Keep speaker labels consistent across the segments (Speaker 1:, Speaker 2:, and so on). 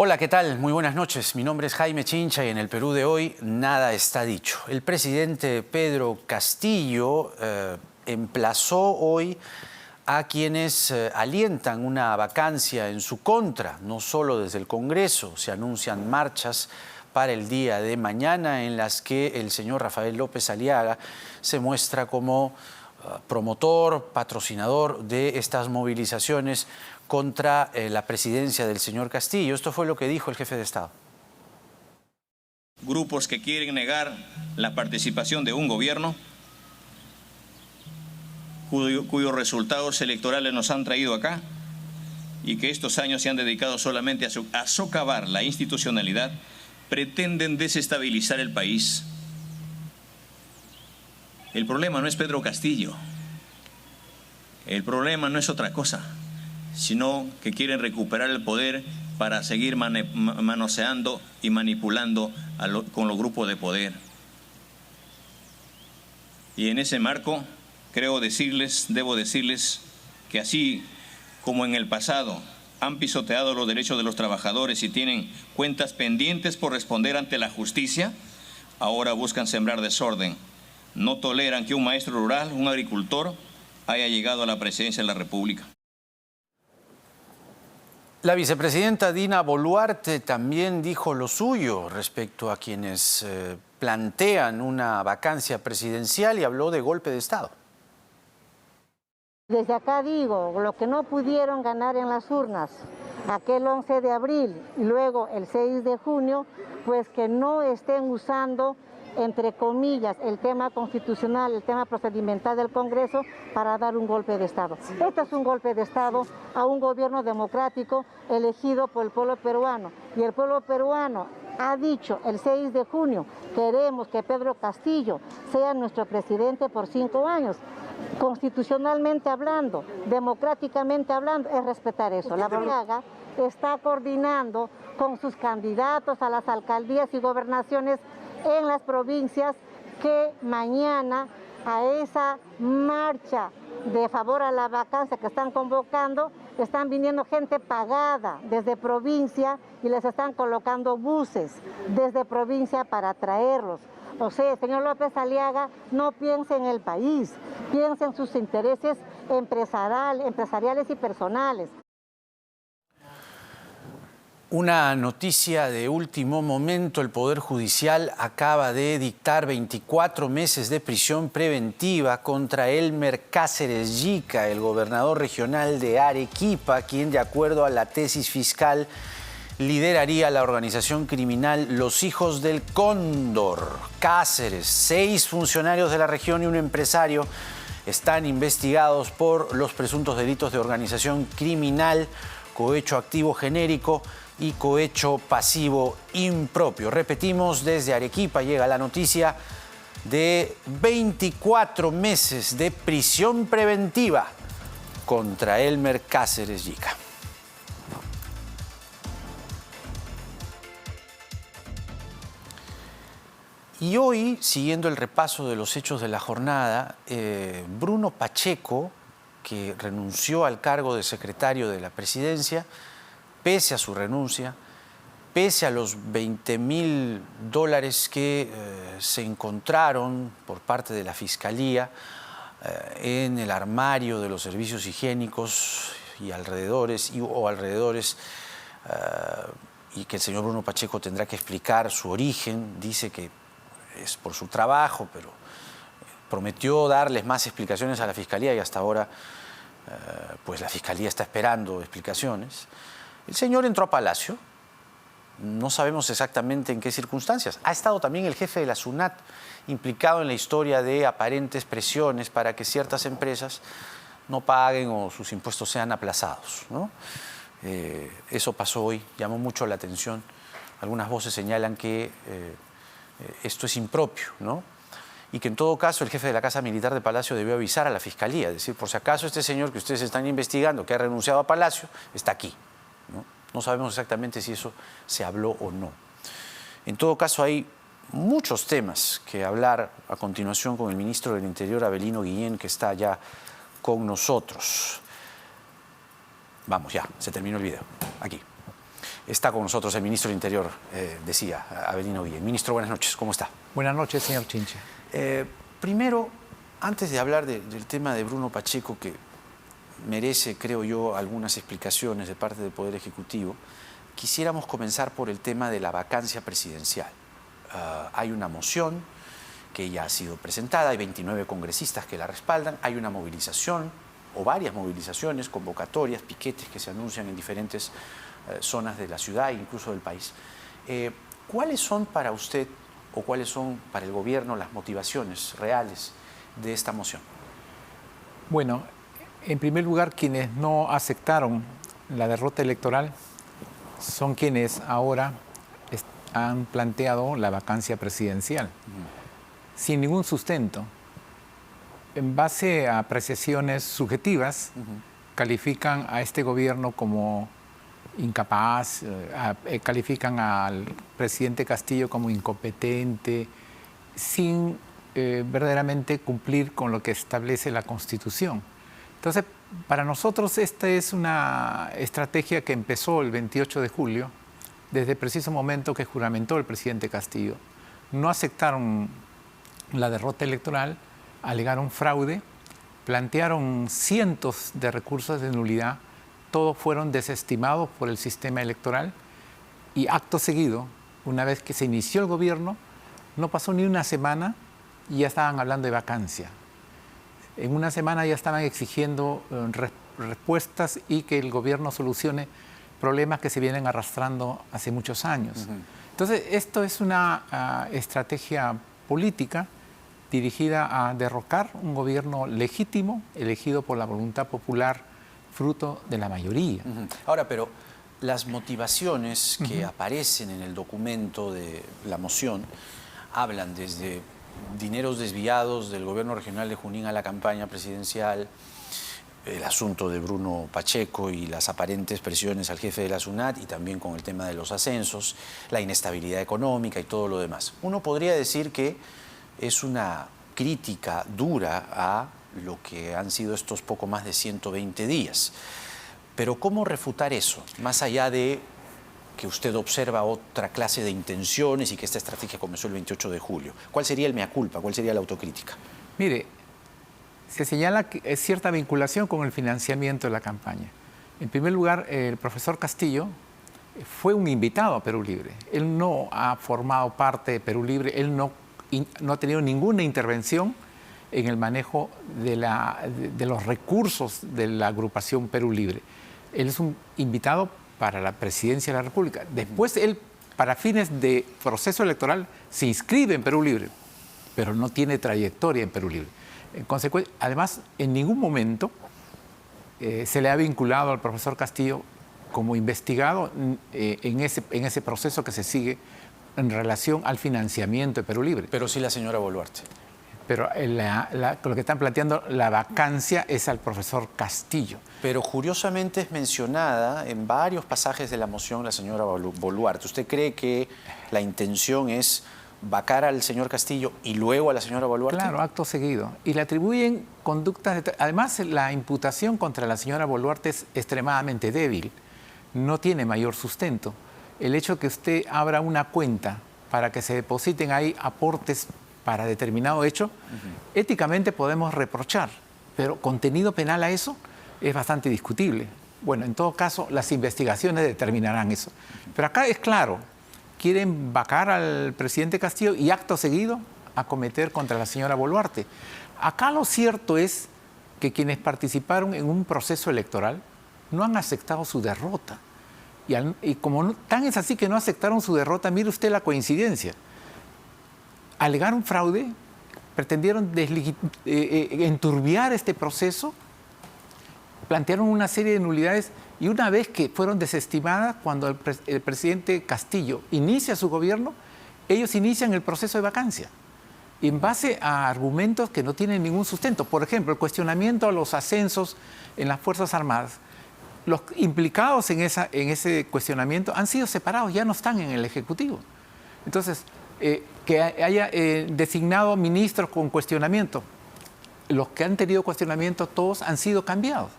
Speaker 1: Hola, ¿qué tal? Muy buenas noches. Mi nombre es Jaime Chincha y en el Perú de hoy nada está dicho. El presidente Pedro Castillo emplazó hoy a quienes alientan una vacancia en su contra, no solo desde el Congreso. Se anuncian marchas para el día de mañana en las que el señor Rafael López Aliaga se muestra como promotor, patrocinador de estas movilizaciones contra la presidencia del señor Castillo. Esto fue lo que dijo el jefe de Estado.
Speaker 2: Grupos que quieren negar la participación de un gobierno cuyos resultados electorales nos han traído acá y que estos años se han dedicado solamente a socavar la institucionalidad, pretenden desestabilizar el país. El problema no es Pedro Castillo, el problema no es otra cosa, sino que quieren recuperar el poder para seguir manoseando y manipulando con los grupos de poder. Y en ese marco, debo decirles que así como en el pasado han pisoteado los derechos de los trabajadores y tienen cuentas pendientes por responder ante la justicia, ahora buscan sembrar desorden. No toleran que un maestro rural, un agricultor, haya llegado a la presidencia de la República.
Speaker 1: La vicepresidenta Dina Boluarte también dijo lo suyo respecto a quienes plantean una vacancia presidencial y habló de golpe de Estado.
Speaker 3: Desde acá digo, lo que no pudieron ganar en las urnas aquel 11 de abril y luego el 6 de junio, pues que no estén usando, entre comillas, el tema constitucional, el tema procedimental del Congreso para dar un golpe de Estado. Este es un golpe de Estado a un gobierno democrático elegido por el pueblo peruano. Y el pueblo peruano ha dicho el 6 de junio, queremos que Pedro Castillo sea nuestro presidente por 5 años. Constitucionalmente hablando, democráticamente hablando, es respetar eso. La Aliaga está coordinando con sus candidatos a las alcaldías y gobernaciones en las provincias que mañana a esa marcha de favor a la vacancia que están convocando, están viniendo gente pagada desde provincia y les están colocando buses desde provincia para traerlos. O sea, señor López Aliaga, no piense en el país, piense en sus intereses empresariales y personales.
Speaker 1: Una noticia de último momento: el Poder Judicial acaba de dictar 24 meses de prisión preventiva contra Elmer Cáceres Yica, el gobernador regional de Arequipa, quien, de acuerdo a la tesis fiscal, lideraría la organización criminal Los Hijos del Cóndor. Cáceres, 6 funcionarios de la región y un empresario están investigados por los presuntos delitos de organización criminal, cohecho activo genérico y cohecho pasivo impropio. Repetimos, desde Arequipa llega la noticia de 24 meses de prisión preventiva contra Elmer Cáceres Yica. Y hoy, siguiendo el repaso de los hechos de la jornada, Bruno Pacheco, que renunció al cargo de secretario de la presidencia, pese a su renuncia, pese a los $20.000 que se encontraron por parte de la Fiscalía en el armario de los servicios higiénicos y alrededores, y que el señor Bruno Pacheco tendrá que explicar su origen. Dice que es por su trabajo, pero prometió darles más explicaciones a la Fiscalía y hasta ahora pues la Fiscalía está esperando explicaciones. El señor entró a Palacio, no sabemos exactamente en qué circunstancias. Ha estado también el jefe de la SUNAT implicado en la historia de aparentes presiones para que ciertas empresas no paguen o sus impuestos sean aplazados, ¿no? Eso pasó hoy, llamó mucho la atención. Algunas voces señalan que esto es impropio, ¿no? Y que en todo caso el jefe de la Casa Militar de Palacio debió avisar a la Fiscalía, es decir, por si acaso este señor que ustedes están investigando, que ha renunciado a Palacio, está aquí, ¿no? No sabemos exactamente si eso se habló o no. En todo caso, hay muchos temas que hablar a continuación con el ministro del Interior, Avelino Guillén, que está ya con nosotros. Vamos, ya, se terminó el video. Aquí. Está con nosotros el ministro del Interior, decía Avelino Guillén. Ministro, buenas noches, ¿cómo está?
Speaker 4: Buenas noches, señor Chinche.
Speaker 1: Primero, antes de hablar del tema de Bruno Pacheco, que merece, creo yo, algunas explicaciones de parte del Poder Ejecutivo, quisiéramos comenzar por el tema de la vacancia presidencial. Hay una moción que ya ha sido presentada, hay 29 congresistas que la respaldan, hay una movilización o varias movilizaciones, convocatorias, piquetes que se anuncian en diferentes zonas de la ciudad e incluso del país. ¿Cuáles son para usted o cuáles son para el gobierno las motivaciones reales de esta moción?
Speaker 4: Bueno, en primer lugar, quienes no aceptaron la derrota electoral son quienes ahora han planteado la vacancia presidencial, sin ningún sustento. En base a apreciaciones subjetivas, califican a este gobierno como incapaz, califican al presidente Castillo como incompetente, sin verdaderamente cumplir con lo que establece la Constitución. Entonces, para nosotros esta es una estrategia que empezó el 28 de julio, desde el preciso momento que juramentó el presidente Castillo. No aceptaron la derrota electoral, alegaron fraude, plantearon cientos de recursos de nulidad, todos fueron desestimados por el sistema electoral y acto seguido, una vez que se inició el gobierno, no pasó ni una semana y ya estaban hablando de vacancia. En una semana ya estaban exigiendo respuestas y que el gobierno solucione problemas que se vienen arrastrando hace muchos años. Entonces, esto es una estrategia política dirigida a derrocar un gobierno legítimo, elegido por la voluntad popular, fruto de la mayoría.
Speaker 1: Ahora, pero las motivaciones que aparecen en el documento de la moción hablan desde dineros desviados del gobierno regional de Junín a la campaña presidencial, el asunto de Bruno Pacheco y las aparentes presiones al jefe de la SUNAT y también con el tema de los ascensos, la inestabilidad económica y todo lo demás. Uno podría decir que es una crítica dura a lo que han sido estos poco más de 120 días. Pero ¿cómo refutar eso? Más allá de que usted observa otra clase de intenciones y que esta estrategia comenzó el 28 de julio. ¿Cuál sería el mea culpa? ¿Cuál sería la autocrítica?
Speaker 4: Mire, se señala que es cierta vinculación con el financiamiento de la campaña. En primer lugar, el profesor Castillo fue un invitado a Perú Libre. Él no ha formado parte de Perú Libre, él no ha tenido ninguna intervención en el manejo de los recursos de la agrupación Perú Libre. Él es un invitado para la presidencia de la República. Después él, para fines de proceso electoral, se inscribe en Perú Libre, pero no tiene trayectoria en Perú Libre. En consecuencia, además, en ningún momento se le ha vinculado al profesor Castillo como investigado en ese proceso que se sigue en relación al financiamiento de Perú Libre.
Speaker 1: Pero sí la señora Boluarte.
Speaker 4: Pero lo que están planteando, la vacancia es al profesor Castillo.
Speaker 1: Pero curiosamente es mencionada en varios pasajes de la moción la señora Boluarte. ¿Usted cree que la intención es vacar al señor Castillo y luego a la señora Boluarte?
Speaker 4: Claro, acto seguido. Y le atribuyen conductas... Además, la imputación contra la señora Boluarte es extremadamente débil. No tiene mayor sustento. El hecho de que usted abra una cuenta para que se depositen ahí aportes para determinado hecho, éticamente podemos reprochar, pero contenido penal a eso es bastante discutible. Bueno, en todo caso, las investigaciones determinarán eso. Pero acá es claro, quieren vacar al presidente Castillo y acto seguido acometer contra la señora Boluarte. Acá lo cierto es que quienes participaron en un proceso electoral no han aceptado su derrota. Y como tan es así que no aceptaron su derrota, mire usted la coincidencia. Alegaron fraude, pretendieron enturbiar este proceso, plantearon una serie de nulidades y una vez que fueron desestimadas, cuando el presidente Castillo inicia su gobierno, ellos inician el proceso de vacancia en base a argumentos que no tienen ningún sustento. Por ejemplo, el cuestionamiento a los ascensos en las Fuerzas Armadas. Los implicados en ese cuestionamiento han sido separados, ya no están en el Ejecutivo. Entonces, que haya designado ministros con cuestionamiento. Los que han tenido cuestionamiento, todos han sido cambiados.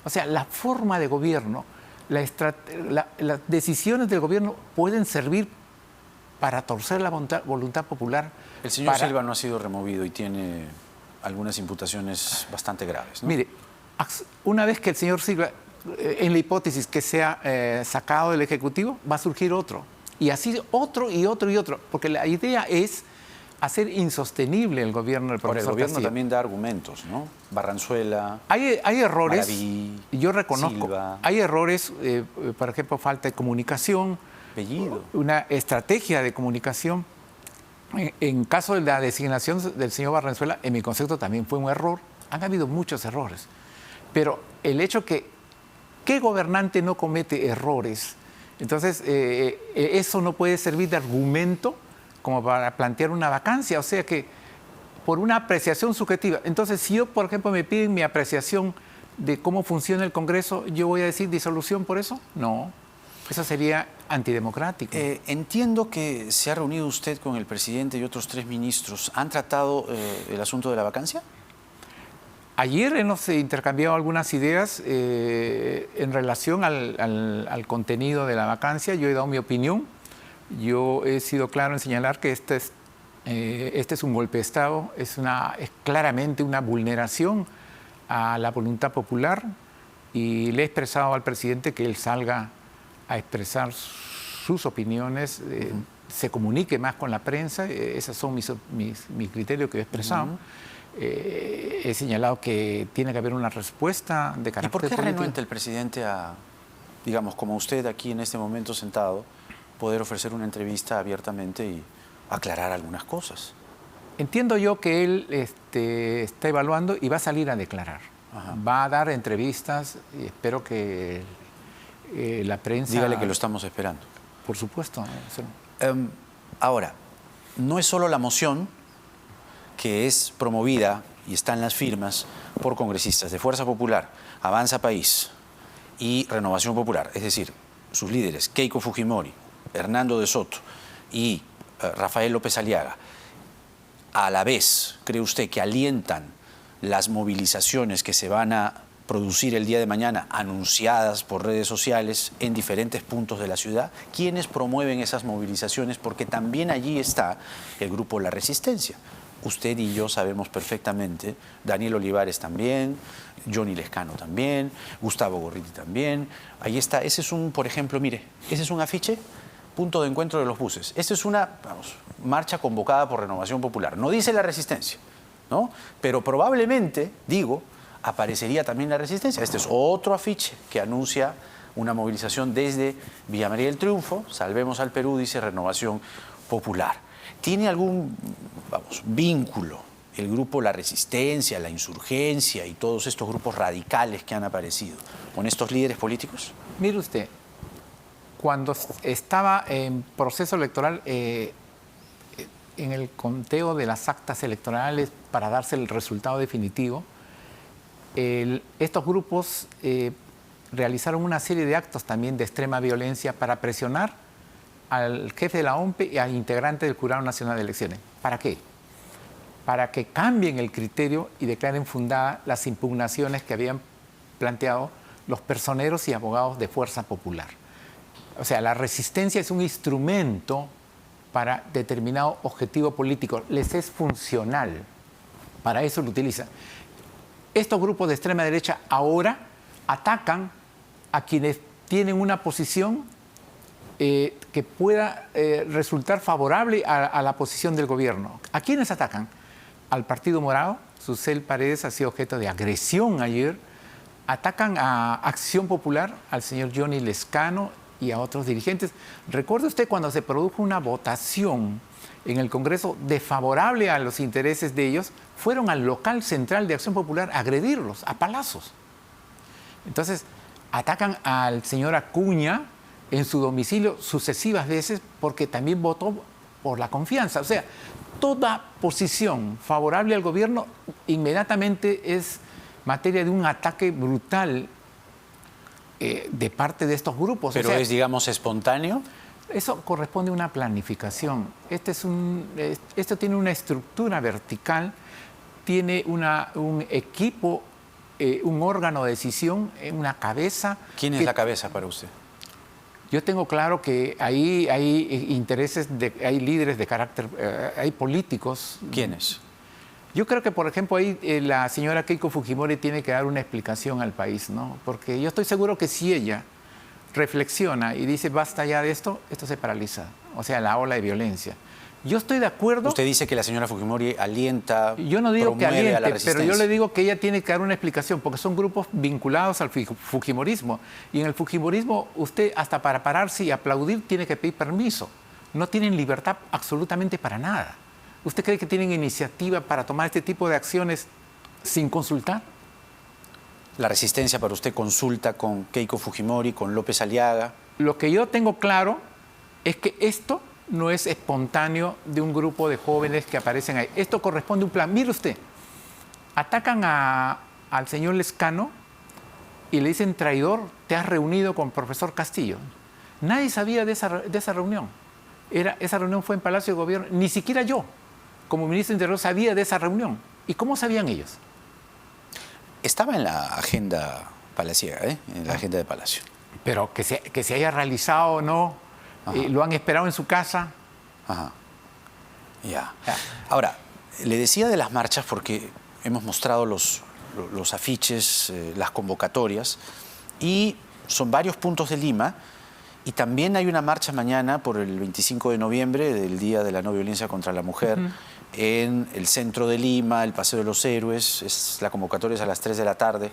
Speaker 4: O sea, la forma de gobierno las decisiones del gobierno pueden servir para torcer la voluntad popular.
Speaker 1: El señor Silva no ha sido removido y tiene algunas imputaciones bastante graves, ¿no?
Speaker 4: Mire, una vez que el señor Silva, en la hipótesis que sea sacado del Ejecutivo, va a surgir otro. Y así otro y otro y otro. Porque la idea es hacer insostenible el gobierno del profesor
Speaker 1: Ahora, el gobierno
Speaker 4: Castillo.
Speaker 1: también da argumentos, ¿no? Barranzuela,
Speaker 4: Hay errores,
Speaker 1: Maraví,
Speaker 4: yo reconozco,
Speaker 1: Silva.
Speaker 4: hay errores, por ejemplo, falta de comunicación,
Speaker 1: Bellido.
Speaker 4: una estrategia de comunicación. En caso de la designación del señor Barranzuela, en mi concepto también fue un error. Han habido muchos errores. Pero el hecho que ¿qué gobernante no comete errores? Entonces, eso no puede servir de argumento como para plantear una vacancia. O sea que, por una apreciación subjetiva. Entonces, si yo, por ejemplo, me piden mi apreciación de cómo funciona el Congreso, ¿yo voy a decir disolución por eso? No. Eso sería antidemocrático.
Speaker 1: Entiendo que se ha reunido usted con el presidente y otros 3 ministros. ¿Han tratado el asunto de la vacancia?
Speaker 4: Ayer hemos intercambiado algunas ideas en relación al contenido de la vacancia. Yo he dado mi opinión. Yo he sido claro en señalar que este es un golpe de Estado, es claramente una vulneración a la voluntad popular, y le he expresado al presidente que él salga a expresar sus opiniones, se comunique más con la prensa. Esos son mis criterios que he expresado. He señalado que tiene que haber una respuesta de carácter
Speaker 1: ¿Y por qué
Speaker 4: político.
Speaker 1: renuente el presidente a, digamos, como usted aquí en este momento sentado, poder ofrecer una entrevista abiertamente y aclarar algunas cosas?
Speaker 4: Entiendo yo que él está evaluando y va a salir a declarar.
Speaker 1: Ajá.
Speaker 4: Va a dar entrevistas y espero que la prensa...
Speaker 1: Dígale que lo estamos esperando.
Speaker 4: Por supuesto.
Speaker 1: Ahora, no es solo la moción que es promovida y están las firmas por congresistas de Fuerza Popular, Avanza País y Renovación Popular, es decir, sus líderes Keiko Fujimori, Hernando de Soto y Rafael López Aliaga. A la vez, ¿cree usted que alientan las movilizaciones que se van a producir el día de mañana, anunciadas por redes sociales en diferentes puntos de la ciudad? ¿Quiénes promueven esas movilizaciones? Porque también allí está el grupo La Resistencia. Usted y yo sabemos perfectamente, Daniel Olivares también, Johnny Lescano también, Gustavo Gorriti también. Ahí está, ese es por ejemplo, mire, ese es un afiche, punto de encuentro de los buses. Esta es una marcha convocada por Renovación Popular. No dice La Resistencia, ¿no? Pero probablemente, digo, aparecería también La Resistencia. Este es otro afiche que anuncia una movilización desde Villa María del Triunfo. Salvemos al Perú, dice Renovación Popular. ¿Tiene algún, vínculo el grupo La Resistencia, La Insurgencia y todos estos grupos radicales que han aparecido con estos líderes políticos?
Speaker 4: Mire usted, cuando estaba en proceso electoral, en el conteo de las actas electorales para darse el resultado definitivo, estos grupos realizaron una serie de actos también de extrema violencia para presionar al jefe de la OMPE y al integrante del Jurado Nacional de Elecciones. ¿Para qué? Para que cambien el criterio y declaren fundadas las impugnaciones que habían planteado los personeros y abogados de Fuerza Popular. O sea, la resistencia es un instrumento para determinado objetivo político. Les es funcional. Para eso lo utilizan. Estos grupos de extrema derecha ahora atacan a quienes tienen una posición que pueda resultar favorable a la posición del gobierno. ¿A quiénes atacan? Al Partido Morado. Susel Paredes ha sido objeto de agresión ayer. Atacan a Acción Popular, al señor Johnny Lescano y a otros dirigentes. ¿Recuerda usted cuando se produjo una votación en el Congreso desfavorable a los intereses de ellos? Fueron al local central de Acción Popular a agredirlos a palazos. Entonces, atacan al señor Acuña en su domicilio sucesivas veces porque también votó por la confianza. O sea, toda posición favorable al gobierno inmediatamente es materia de un ataque brutal de parte de estos grupos.
Speaker 1: ¿Pero es, digamos, espontáneo?
Speaker 4: Eso corresponde a una planificación. Esto tiene una estructura vertical, tiene un equipo un órgano de decisión, una cabeza.
Speaker 1: ¿Quién es la cabeza para usted?
Speaker 4: Yo tengo claro que ahí hay intereses, hay líderes de carácter, hay políticos.
Speaker 1: ¿Quiénes?
Speaker 4: Yo creo que, por ejemplo, ahí la señora Keiko Fujimori tiene que dar una explicación al país, ¿no? Porque yo estoy seguro que si ella reflexiona y dice basta ya de esto, esto se paraliza. O sea, la ola de violencia. Yo estoy de acuerdo.
Speaker 1: Usted dice que la señora Fujimori alienta,
Speaker 4: yo no digo que aliente,
Speaker 1: a la resistencia.
Speaker 4: pero yo le digo que ella tiene que dar una explicación, porque son grupos vinculados al fujimorismo. Y en el fujimorismo, usted hasta para pararse y aplaudir tiene que pedir permiso. No tienen libertad absolutamente para nada. ¿Usted cree que tienen iniciativa para tomar este tipo de acciones sin consultar?
Speaker 1: ¿La resistencia para usted consulta con Keiko Fujimori, con López Aliaga?
Speaker 4: Lo que yo tengo claro es que esto no es espontáneo de un grupo de jóvenes que aparecen ahí. Esto corresponde a un plan. Mire usted, atacan al señor Lescano y le dicen traidor, te has reunido con el profesor Castillo. Nadie sabía de esa reunión. Esa reunión fue en Palacio de Gobierno. Ni siquiera yo, como ministro de Interior, sabía de esa reunión. ¿Y cómo sabían ellos?
Speaker 1: Estaba en la agenda palaciega, en la agenda de Palacio.
Speaker 4: Pero que se haya realizado o no, lo han esperado en su casa.
Speaker 1: Ajá. Ya. Ahora, le decía de las marchas porque hemos mostrado los afiches, las convocatorias, y son varios puntos de Lima, y también hay una marcha mañana por el 25 de noviembre, del Día de la No Violencia contra la Mujer, en el centro de Lima, el Paseo de los Héroes. La convocatoria es a las 3 de la tarde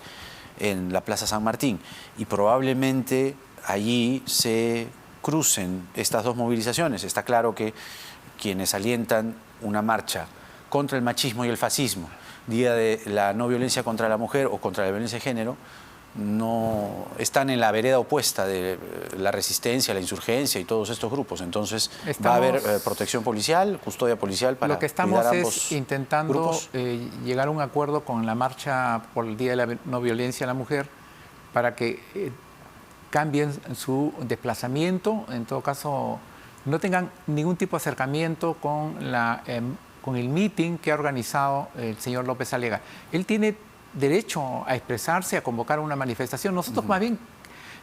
Speaker 1: en la Plaza San Martín, y probablemente allí se crucen estas dos movilizaciones. Está claro que quienes alientan una marcha contra el machismo y el fascismo, Día de la No Violencia contra la Mujer o contra la violencia de género, no están en la vereda opuesta de la resistencia, la insurgencia y todos estos grupos. Entonces va a haber protección policial, custodia policial para
Speaker 4: lo que estamos
Speaker 1: cuidar
Speaker 4: es intentando llegar a un acuerdo con la marcha por el Día de la No Violencia a la Mujer para que cambien su desplazamiento, en todo caso no tengan ningún tipo de acercamiento con el meeting que ha organizado el señor López Aliaga. Él tiene derecho a expresarse, a convocar una manifestación. Nosotros más bien,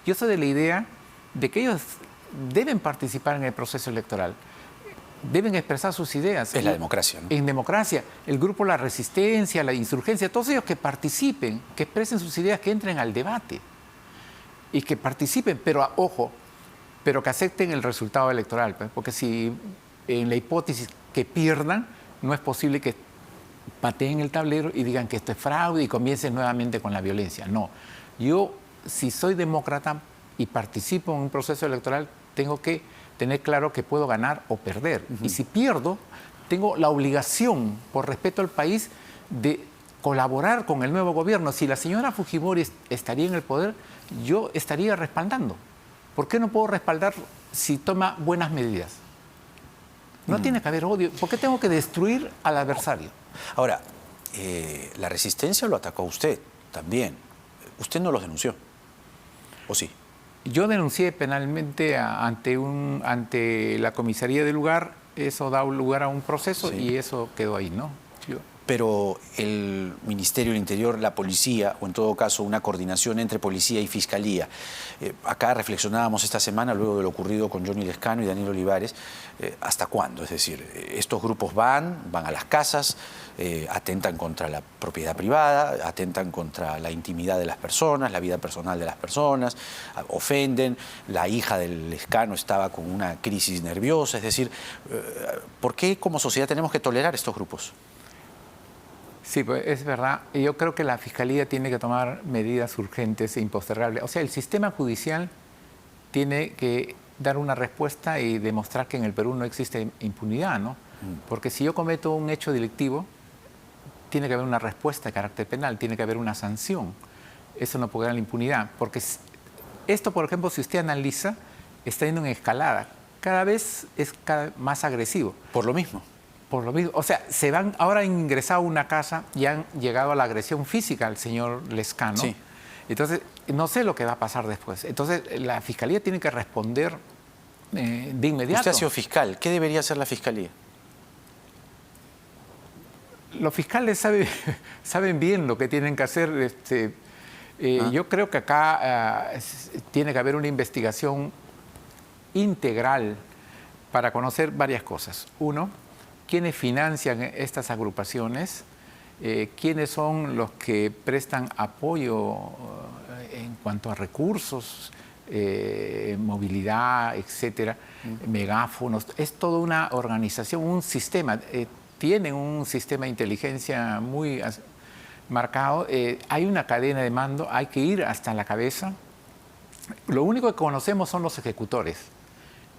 Speaker 4: yo soy de la idea de que ellos deben participar en el proceso electoral, deben expresar sus ideas.
Speaker 1: Es la democracia, ¿no?
Speaker 4: En democracia, el grupo La Resistencia, la Insurgencia, todos ellos que participen, que expresen sus ideas, que entren al debate y que participen, pero ojo, pero que acepten el resultado electoral, pues, porque si en la hipótesis que pierdan, no es posible que pateen el tablero y digan que esto es fraude y comiencen nuevamente con la violencia. No, yo si soy demócrata y participo en un proceso electoral, tengo que tener claro que puedo ganar o perder. Y si pierdo, tengo la obligación, por respeto al país, de colaborar con el nuevo gobierno. Si la señora Fujimori estaría en el poder, yo estaría respaldando. ¿Por qué no puedo respaldar si toma buenas medidas? No tiene que haber odio. ¿Por qué tengo que destruir al adversario?
Speaker 1: Ahora, la resistencia lo atacó a usted también. Usted no los denunció, ¿o sí?
Speaker 4: Yo denuncié penalmente ante la comisaría del lugar. Eso da lugar a un proceso y eso quedó ahí, ¿no?
Speaker 1: Pero el Ministerio del Interior, la policía, o en todo caso una coordinación entre policía y fiscalía. Acá reflexionábamos esta semana, luego de lo ocurrido con Johnny Lescano y Daniel Olivares, ¿hasta cuándo? Es decir, estos grupos van a las casas, atentan contra la propiedad privada, atentan contra la intimidad de las personas, la vida personal de las personas, ofenden. La hija del Lescano estaba con una crisis nerviosa. Es decir, ¿por qué como sociedad tenemos que tolerar estos grupos?
Speaker 4: Sí, pues es verdad. Yo creo que la Fiscalía tiene que tomar medidas urgentes e impostergables. O sea, el sistema judicial tiene que dar una respuesta y demostrar que en el Perú no existe impunidad, ¿no? Porque si yo cometo un hecho delictivo, tiene que haber una respuesta de carácter penal, tiene que haber una sanción. Eso no puede dar la impunidad. Porque esto, por ejemplo, si usted analiza, está yendo en escalada. Cada vez es más agresivo.
Speaker 1: Por lo mismo.
Speaker 4: Por lo mismo, o sea, ahora han ingresado a una casa y han llegado a la agresión física al señor Lescano.
Speaker 1: Sí.
Speaker 4: Entonces, no sé lo que va a pasar después. Entonces, la Fiscalía tiene que responder de inmediato.
Speaker 1: Usted ha sido fiscal. ¿Qué debería hacer la Fiscalía?
Speaker 4: Los fiscales saben bien lo que tienen que hacer. Yo creo que acá tiene que haber una investigación integral para conocer varias cosas. Uno, quiénes financian estas agrupaciones, quiénes son los que prestan apoyo en cuanto a recursos, movilidad, etcétera, megáfonos. Es toda una organización, un sistema. Tienen un sistema de inteligencia muy marcado. Hay una cadena de mando, hay que ir hasta la cabeza. Lo único que conocemos son los ejecutores.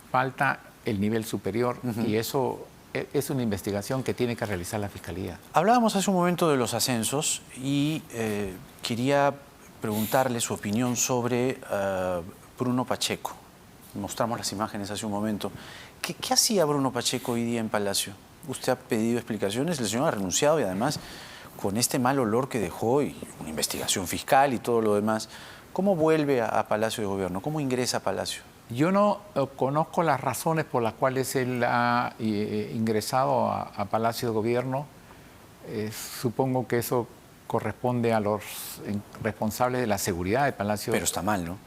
Speaker 4: Falta el nivel superior y eso es una investigación que tiene que realizar la Fiscalía.
Speaker 1: Hablábamos hace un momento de los ascensos y quería preguntarle su opinión sobre Bruno Pacheco. Mostramos las imágenes hace un momento. ¿Qué hacía Bruno Pacheco hoy día en Palacio? Usted ha pedido explicaciones, el señor ha renunciado y además con este mal olor que dejó y una investigación fiscal y todo lo demás, ¿cómo vuelve a Palacio de Gobierno? ¿Cómo ingresa a Palacio?
Speaker 4: Yo no conozco las razones por las cuales él ha ingresado a Palacio de Gobierno. Supongo que eso corresponde a los responsables de la seguridad de Palacio.
Speaker 1: Pero está mal, ¿no?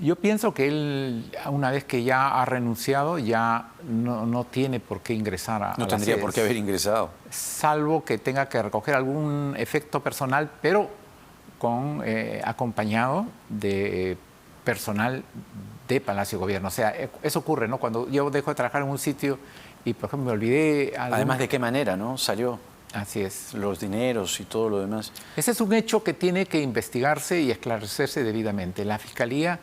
Speaker 4: Yo pienso que él, una vez que ya ha renunciado, ya no tiene por qué ingresar a
Speaker 1: No tendría por qué haber ingresado.
Speaker 4: Salvo que tenga que recoger algún efecto personal, pero acompañado de personal de Palacio de Gobierno. O sea, eso ocurre, ¿no? Cuando yo dejo de trabajar en un sitio y, por ejemplo, me olvidé...
Speaker 1: Además, ¿de qué manera, no? Salió.
Speaker 4: Así es.
Speaker 1: Los dineros y todo lo demás.
Speaker 4: Ese es un hecho que tiene que investigarse y esclarecerse debidamente. La Fiscalía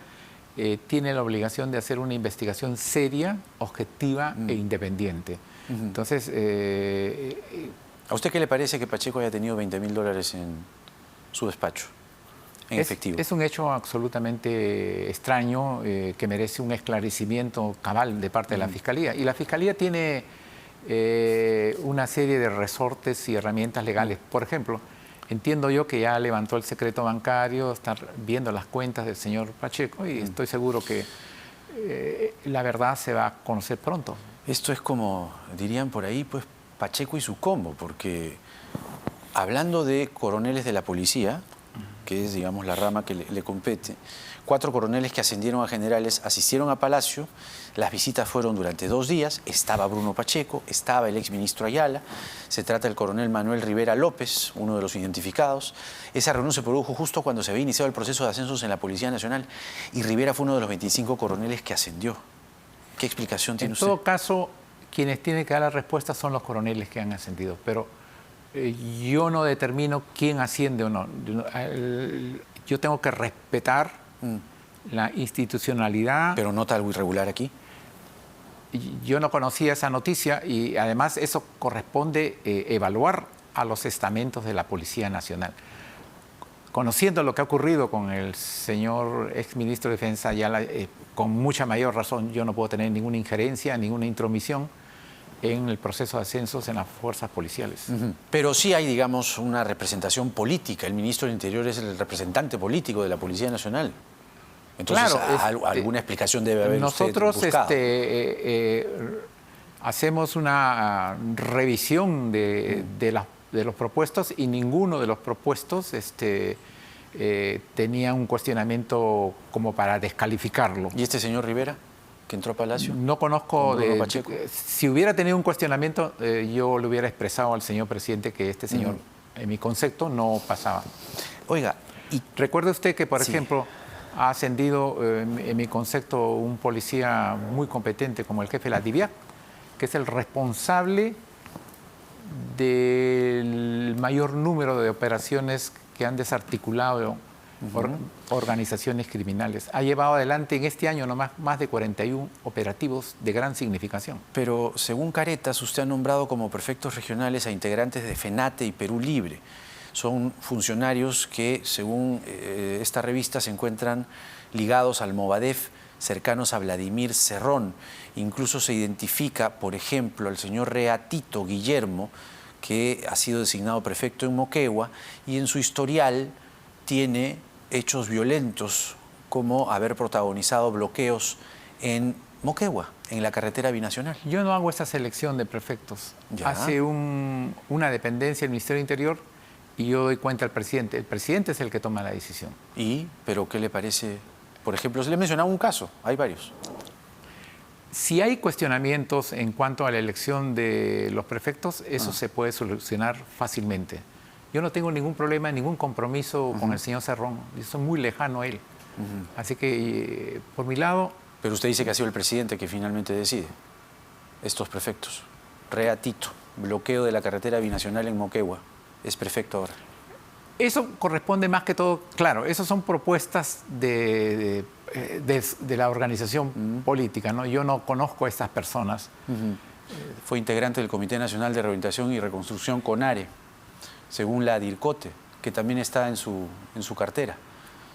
Speaker 4: tiene la obligación de hacer una investigación seria, objetiva e independiente. Entonces...
Speaker 1: ¿A usted qué le parece que Pacheco haya tenido $20.000 en su despacho, en efectivo?
Speaker 4: Es un hecho absolutamente extraño que merece un esclarecimiento cabal de parte de la Fiscalía. Y la Fiscalía tiene una serie de resortes y herramientas legales. Por ejemplo, entiendo yo que ya levantó el secreto bancario, está viendo las cuentas del señor Pacheco y estoy seguro que la verdad se va a conocer pronto.
Speaker 1: Esto es como, dirían por ahí, pues Pacheco y su combo, porque hablando de coroneles de la policía, que es, digamos, la rama que le compete, 4 coroneles que ascendieron a generales asistieron a Palacio, las visitas fueron durante 2 días, estaba Bruno Pacheco, estaba el exministro Ayala, se trata del coronel Manuel Rivera López, uno de los identificados. Esa reunión se produjo justo cuando se había iniciado el proceso de ascensos en la Policía Nacional y Rivera fue uno de los 25 coroneles que ascendió. ¿Qué explicación tiene usted?
Speaker 4: En todo caso, quienes tienen que dar la respuesta son los coroneles que han ascendido, pero yo no determino quién asciende o no. Yo tengo que respetar la institucionalidad.
Speaker 1: ¿Pero nota algo irregular aquí?
Speaker 4: Yo no conocía esa noticia y además eso corresponde evaluar a los estamentos de la Policía Nacional. Conociendo lo que ha ocurrido con el señor exministro de Defensa Ayala, con mucha mayor razón yo no puedo tener ninguna injerencia, ninguna intromisión en el proceso de ascensos en las fuerzas policiales.
Speaker 1: Pero sí hay, digamos, una representación política. El ministro del Interior es el representante político de la Policía Nacional. Entonces, claro, alguna explicación debe haber
Speaker 4: nosotros
Speaker 1: usted buscado.
Speaker 4: Hacemos una revisión de los propuestos y ninguno de los propuestos tenía un cuestionamiento como para descalificarlo.
Speaker 1: ¿Y este señor Rivera, que entró a Palacio?
Speaker 4: No conozco si hubiera tenido un cuestionamiento, yo le hubiera expresado al señor presidente que este señor, en mi concepto, no pasaba.
Speaker 1: Oiga,
Speaker 4: recuerde usted que, por ejemplo, ha ascendido, en mi concepto, un policía muy competente como el jefe de la DIVIAC, que es el responsable del mayor número de operaciones que han desarticulado organizaciones criminales. Ha llevado adelante en este año nomás más de 41 operativos de gran significación.
Speaker 1: Pero según Caretas, usted ha nombrado como prefectos regionales a integrantes de FENATE y Perú Libre. Son funcionarios que, según esta revista, se encuentran ligados al Movadef, cercanos a Vladimir Cerrón. Incluso se identifica, por ejemplo, al señor Reatito Guillermo, que ha sido designado prefecto en Moquegua, y en su historial tiene hechos violentos, como haber protagonizado bloqueos en Moquegua, en la carretera binacional.
Speaker 4: Yo no hago esa selección de prefectos.
Speaker 1: Ya.
Speaker 4: Hace una dependencia del Ministerio del Interior y yo doy cuenta al presidente. El presidente es el que toma la decisión.
Speaker 1: ¿Pero qué le parece? Por ejemplo, se le mencionaba un caso, hay varios.
Speaker 4: Si hay cuestionamientos en cuanto a la elección de los prefectos, eso se puede solucionar fácilmente. Yo no tengo ningún problema, ningún compromiso con el señor Cerrón. Yo soy muy lejano a él. Así que, por mi lado...
Speaker 1: Pero usted dice que ha sido el presidente que finalmente decide estos prefectos. Rea Tito, bloqueo de la carretera binacional en Moquegua. Es prefecto ahora.
Speaker 4: Eso corresponde más que todo, claro, esas son propuestas de la organización política, ¿no? Yo no conozco a estas personas.
Speaker 1: Fue integrante del Comité Nacional de Rehabilitación y Reconstrucción CONARE, según la DIRCOTE, que también está en su cartera.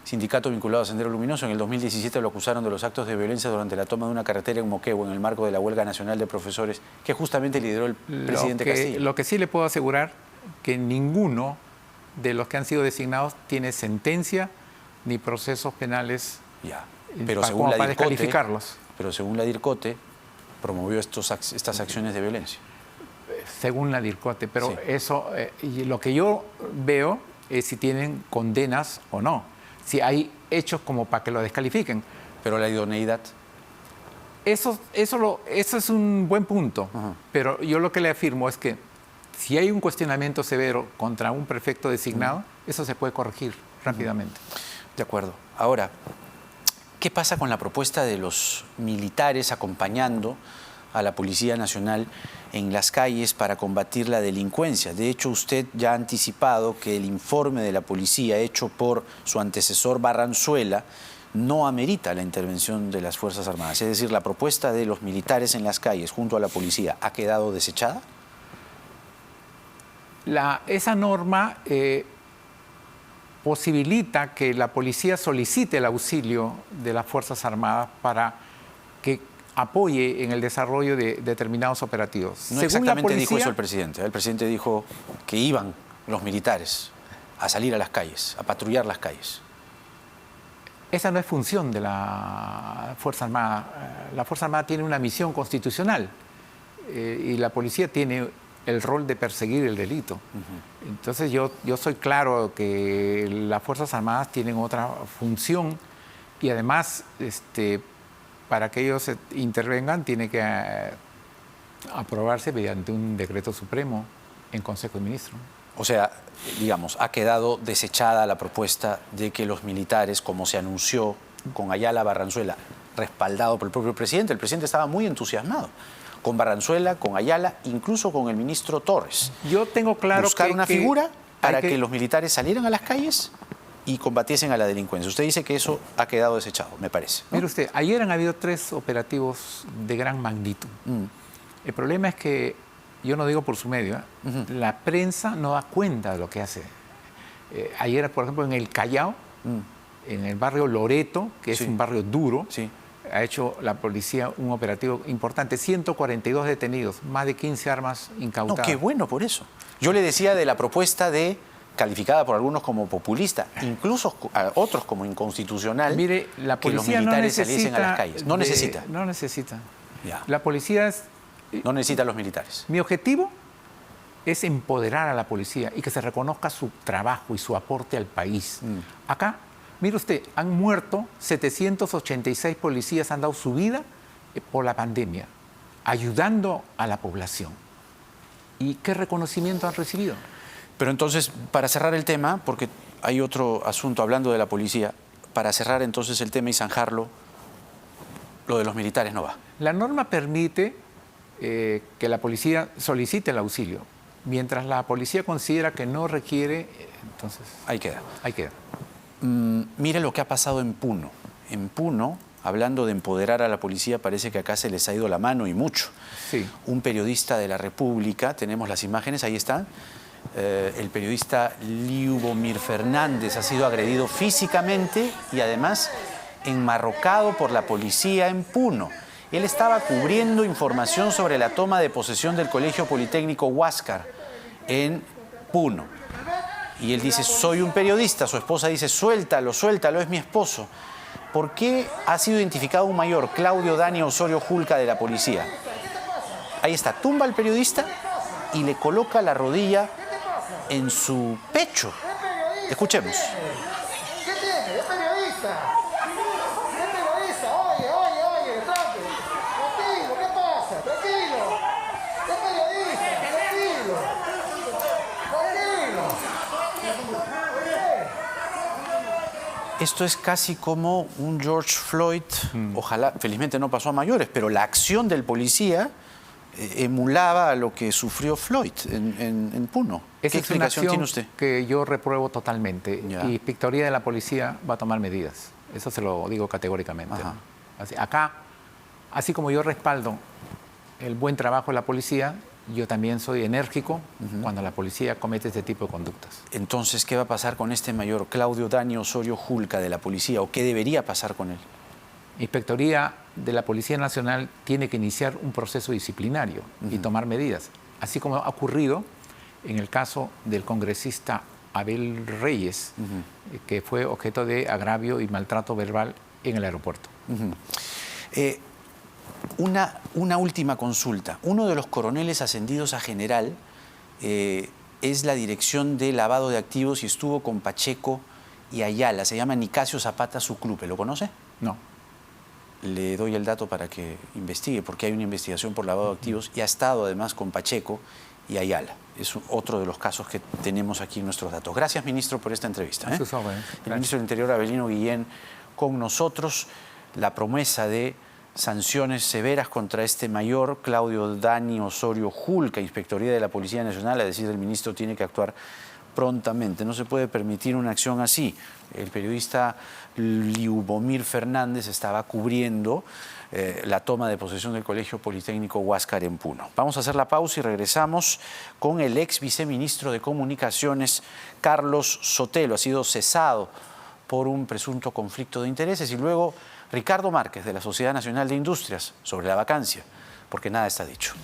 Speaker 1: Sindicato vinculado a Sendero Luminoso. En el 2017 lo acusaron de los actos de violencia durante la toma de una carretera en Moquegua en el marco de la huelga nacional de profesores que justamente lideró el presidente Castillo.
Speaker 4: Lo que sí le puedo asegurar que ninguno de los que han sido designados tiene sentencia ni procesos penales
Speaker 1: pero
Speaker 4: para descalificarlos.
Speaker 1: Pero según la DIRCOTE promovió estas acciones de violencia.
Speaker 4: Según la DIRCOTE, pero
Speaker 1: Sí.
Speaker 4: eso, y lo que yo veo es si tienen condenas o no. Si hay hechos como para que lo descalifiquen.
Speaker 1: Pero la idoneidad.
Speaker 4: Eso es un buen punto. Pero yo lo que le afirmo es que si hay un cuestionamiento severo contra un prefecto designado, eso se puede corregir rápidamente.
Speaker 1: De acuerdo. Ahora, ¿qué pasa con la propuesta de los militares acompañando a la Policía Nacional en las calles para combatir la delincuencia? De hecho, usted ya ha anticipado que el informe de la policía hecho por su antecesor Barranzuela no amerita la intervención de las Fuerzas Armadas. Es decir, la propuesta de los militares en las calles junto a la policía ha quedado desechada.
Speaker 4: Esa norma posibilita que la policía solicite el auxilio de las Fuerzas Armadas para que apoye en el desarrollo de determinados operativos.
Speaker 1: No exactamente dijo eso el presidente. El presidente dijo que iban los militares a salir a las calles, a patrullar las calles.
Speaker 4: Esa no es función de la Fuerza Armada. La Fuerza Armada tiene una misión constitucional y la policía tiene el rol de perseguir el delito. Entonces yo soy claro que las Fuerzas Armadas tienen otra función y además para que ellos intervengan tiene que aprobarse mediante un decreto supremo en Consejo de Ministros.
Speaker 1: O sea, digamos, ha quedado desechada la propuesta de que los militares, como se anunció con Ayala Barranzuela, respaldado por el propio presidente. El presidente estaba muy entusiasmado con Barranzuela, con Ayala, incluso con el ministro Torres.
Speaker 4: Yo tengo claro
Speaker 1: buscar una figura para
Speaker 4: que
Speaker 1: los militares salieran a las calles y combatiesen a la delincuencia. Usted dice que eso ha quedado desechado, me parece, ¿no?
Speaker 4: Mire usted, ayer han habido 3 operativos de gran magnitud. El problema es que, yo no digo por su medio, la prensa no da cuenta de lo que hace. Ayer, por ejemplo, en el Callao, en el barrio Loreto, que es un barrio duro, ha hecho la policía un operativo importante. 142 detenidos, más de 15 armas incautadas.
Speaker 1: No, qué bueno por eso. Yo le decía de la propuesta calificada por algunos como populista, incluso a otros como inconstitucional,
Speaker 4: mire, la
Speaker 1: que los
Speaker 4: policía
Speaker 1: militares
Speaker 4: no
Speaker 1: saliesen a las calles. No necesita.
Speaker 4: No necesita.
Speaker 1: Ya.
Speaker 4: La policía es...
Speaker 1: No necesita a los militares.
Speaker 4: Mi objetivo es empoderar a la policía y que se reconozca su trabajo y su aporte al país. Acá, mire usted, han muerto 786 policías, han dado su vida por la pandemia, ayudando a la población. ¿Y qué reconocimiento han recibido?
Speaker 1: Pero entonces, para cerrar el tema, porque hay otro asunto hablando de la policía, para cerrar entonces el tema y zanjarlo, lo de los militares no va.
Speaker 4: La norma permite que la policía solicite el auxilio. Mientras la policía considera que no requiere, entonces...
Speaker 1: Ahí queda.
Speaker 4: Ahí queda.
Speaker 1: Mire lo que ha pasado en Puno. En Puno, hablando de empoderar a la policía, parece que acá se les ha ido la mano y mucho.
Speaker 4: Sí.
Speaker 1: Un periodista de la República, tenemos las imágenes, ahí están. El periodista Liubomir Fernández ha sido agredido físicamente y además enmarrocado por la policía en Puno. Él estaba cubriendo información sobre la toma de posesión del Colegio Politécnico Huáscar en Puno. Y él dice, soy un periodista. Su esposa dice, suéltalo, suéltalo, es mi esposo. ¿Por qué ha sido identificado un mayor, Claudio Dani Osorio Julca, de la policía? Ahí está, tumba al periodista y le coloca la rodilla en su pecho. Escuchemos.
Speaker 5: ¿Qué tiene? ¿Es periodista? ¿Es periodista? Oye, tranquilo. Tranquilo, ¿qué pasa? Tranquilo. Es periodista, tranquilo.
Speaker 1: Esto es casi como un George Floyd. Ojalá, felizmente no pasó a mayores, pero la acción del policía emulaba a lo que sufrió Floyd en Puno. ¿Qué explicación tiene usted?
Speaker 4: Que yo repruebo totalmente.
Speaker 1: Ya.
Speaker 4: Y Inspectoría de la Policía va a tomar medidas. Eso se lo digo categóricamente.
Speaker 1: Ajá.
Speaker 4: Acá, así como yo respaldo el buen trabajo de la policía, yo también soy enérgico cuando la policía comete este tipo de conductas.
Speaker 1: Entonces, ¿qué va a pasar con este mayor, Claudio Dani Osorio Julca, de la policía? ¿O qué debería pasar con él?
Speaker 4: Inspectoría de la Policía Nacional tiene que iniciar un proceso disciplinario y tomar medidas, así como ha ocurrido en el caso del congresista Abel Reyes, que fue objeto de agravio y maltrato verbal en el aeropuerto.
Speaker 1: Una última consulta. Uno de los coroneles ascendidos a general es la dirección de lavado de activos y estuvo con Pacheco y Ayala. Se llama Nicasio Zapata Suclupe. ¿Lo conoce?
Speaker 4: No.
Speaker 1: Le doy el dato para que investigue, porque hay una investigación por lavado de activos y ha estado además con Pacheco y Ayala. Es otro de los casos que tenemos aquí en nuestros datos. Gracias, ministro, por esta entrevista.
Speaker 4: A sus órdenes.
Speaker 1: El ministro del Interior, Avelino Guillén, con nosotros. La promesa de sanciones severas contra este mayor, Claudio Dani Osorio Julca. Inspectoría de la Policía Nacional, a decir del ministro, tiene que actuar prontamente. No se puede permitir una acción así. El periodista Liubomir Fernández estaba cubriendo la toma de posesión del Colegio Politécnico Huáscar en Puno. Vamos a hacer la pausa y regresamos con el ex viceministro de Comunicaciones, Carlos Sotelo. Ha sido cesado por un presunto conflicto de intereses. Y luego Ricardo Márquez, de la Sociedad Nacional de Industrias, sobre la vacancia, porque nada está dicho.